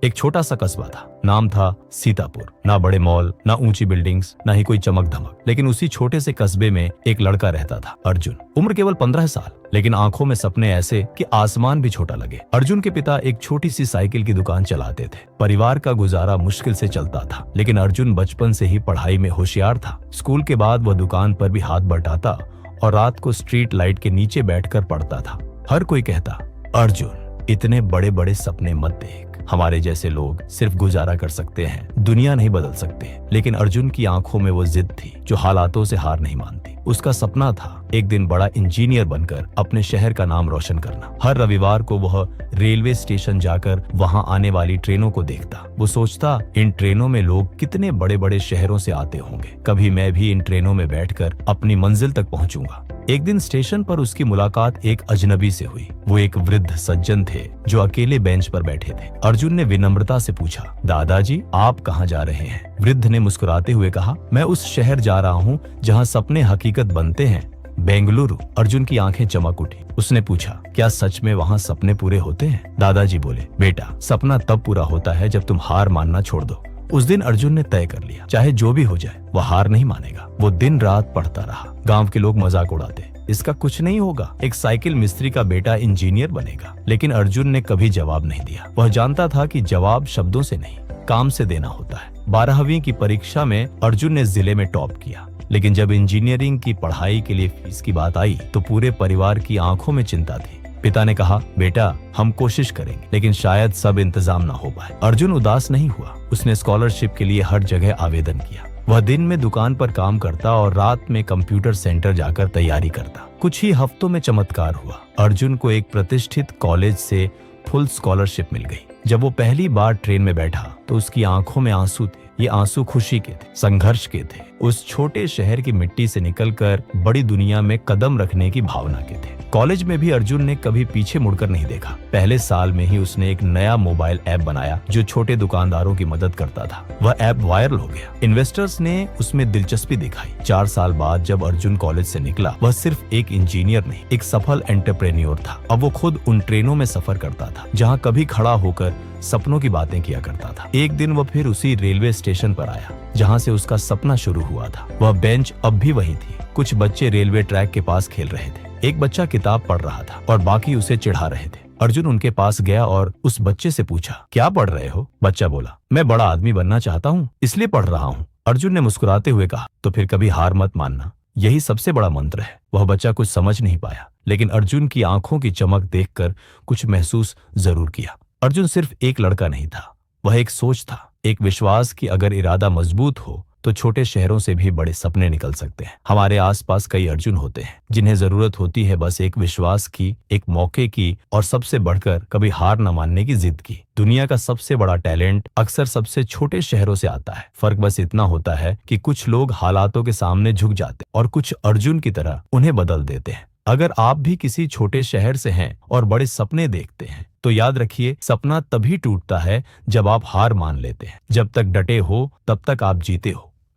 एक छोटा सा कस्बा था, नाम था सीतापुर। ना बड़े मॉल, ना ऊंची बिल्डिंग्स, ना ही कोई चमक धमक, लेकिन उसी छोटे से कस्बे में एक लड़का रहता था, अर्जुन। उम्र केवल 15 साल, लेकिन आंखों में सपने ऐसे कि आसमान भी छोटा लगे। अर्जुन के पिता एक छोटी सी साइकिल की दुकान चलाते थे। परिवार का गुजारा मुश्किल से चलता था, लेकिन अर्जुन बचपन से ही पढ़ाई में होशियार था। स्कूल के बाद वह दुकान पर भी हाथ बटाता और रात को स्ट्रीट लाइट के नीचे बैठकर पढ़ता था। हर कोई कहता, अर्जुन इतने बड़े बड़े सपने मत देख, हमारे जैसे लोग सिर्फ गुजारा कर सकते हैं, दुनिया नहीं बदल सकते। लेकिन अर्जुन की आंखों में वो जिद थी जो हालातों से हार नहीं मानती। उसका सपना था एक दिन बड़ा इंजीनियर बनकर अपने शहर का नाम रोशन करना। हर रविवार को वह रेलवे स्टेशन जाकर वहां आने वाली ट्रेनों को देखता। वो सोचता, इन ट्रेनों में लोग कितने बड़े बड़े शहरों से आते होंगे, कभी मैं भी इन ट्रेनों में बैठकर अपनी मंजिल तक पहुंचूंगा। एक दिन स्टेशन पर उसकी मुलाकात एक अजनबी से हुई। वो एक वृद्ध सज्जन थे जो अकेले बेंच पर बैठे थे। अर्जुन ने विनम्रता से पूछा, दादाजी आप कहाँ जा रहे हैं? वृद्ध ने मुस्कुराते हुए कहा, मैं उस शहर जा रहा हूँ जहाँ सपने हकीकत बनते हैं, बेंगलुरु। अर्जुन की आंखें चमक उठी। उसने पूछा, क्या सच में वहाँ सपने पूरे होते हैं? दादाजी बोले, बेटा सपना तब पूरा होता है जब तुम हार मानना छोड़ दो। उस दिन अर्जुन ने तय कर लिया, चाहे जो भी हो जाए वह हार नहीं मानेगा। वो दिन रात पढ़ता रहा। गांव के लोग मजाक उड़ाते, इसका कुछ नहीं होगा, एक साइकिल मिस्त्री का बेटा इंजीनियर बनेगा। लेकिन अर्जुन ने कभी जवाब नहीं दिया। वह जानता था कि जवाब शब्दों से नहीं, काम से देना होता है। 12वीं की परीक्षा में अर्जुन ने जिले में टॉप किया, लेकिन जब इंजीनियरिंग की पढ़ाई के लिए फीस की बात आई तो पूरे परिवार की आंखों में चिंता थी। पिता ने कहा, बेटा हम कोशिश करेंगे, लेकिन शायद सब इंतजाम ना हो पाए। अर्जुन उदास नहीं हुआ। उसने स्कॉलरशिप के लिए हर जगह आवेदन किया। वह दिन में दुकान पर काम करता और रात में कंप्यूटर सेंटर जाकर तैयारी करता। कुछ ही हफ्तों में चमत्कार हुआ। अर्जुन को एक प्रतिष्ठित कॉलेज से फुल स्कॉलरशिप मिल गई। जब वो पहली बार ट्रेन में बैठा तो उसकी आंखों में आंसू थे। ये आंसू खुशी के थे, संघर्ष के थे, उस छोटे शहर की मिट्टी से निकलकर बड़ी दुनिया में कदम रखने की भावना के थे। कॉलेज में भी अर्जुन ने कभी पीछे मुड़कर नहीं देखा। पहले साल में ही उसने एक नया मोबाइल ऐप बनाया जो छोटे दुकानदारों की मदद करता था। वह ऐप वायरल हो गया। इन्वेस्टर्स ने उसमें दिलचस्पी दिखाई। 4 साल बाद जब अर्जुन कॉलेज से निकला, वह सिर्फ एक इंजीनियर नहीं, एक सफल एंटरप्रेन्योर था। अब वो खुद उन ट्रेनों में सफर करता था जहाँ कभी खड़ा होकर सपनों की बातें किया करता था। एक दिन वह फिर उसी रेलवे स्टेशन पर आया जहाँ से उसका सपना शुरू हुआ था। वह बेंच अब भी वही थी। कुछ बच्चे रेलवे ट्रैक के पास खेल रहे थे। एक बच्चा किताब पढ़ रहा था और बाकी उसे चिढ़ा रहे थे। अर्जुन उनके पास गया और उस बच्चे से पूछा, क्या पढ़ रहे हो? बच्चा बोला, मैं बड़ा आदमी बनना चाहता हूँ, इसलिए पढ़ रहा हूँ। अर्जुन ने मुस्कुराते हुए कहा, तो फिर कभी हार मत मानना, यही सबसे बड़ा मंत्र है। वह बच्चा कुछ समझ नहीं पाया, लेकिन अर्जुन की आंखों की चमक देखकर कुछ महसूस जरूर किया। अर्जुन सिर्फ एक लड़का नहीं था, वह एक सोच था, एक विश्वास कि अगर इरादा मजबूत हो तो छोटे शहरों से भी बड़े सपने निकल सकते हैं। हमारे आसपास कई अर्जुन होते हैं जिन्हें जरूरत होती है बस एक विश्वास की, एक मौके की और सबसे बढ़कर कभी हार न मानने की जिद की। दुनिया का सबसे बड़ा टैलेंट अक्सर सबसे छोटे शहरों से आता है। फर्क बस इतना होता है कि कुछ लोग हालातों के सामने झुक जाते और कुछ अर्जुन की तरह उन्हें बदल देते हैं। अगर आप भी किसी छोटे शहर से हैं और बड़े सपने देखते हैं तो याद रखिए, सपना तभी टूटता है जब आप हार मान लेते हैं। जब तक डटे हो तब तक आप जीते हो।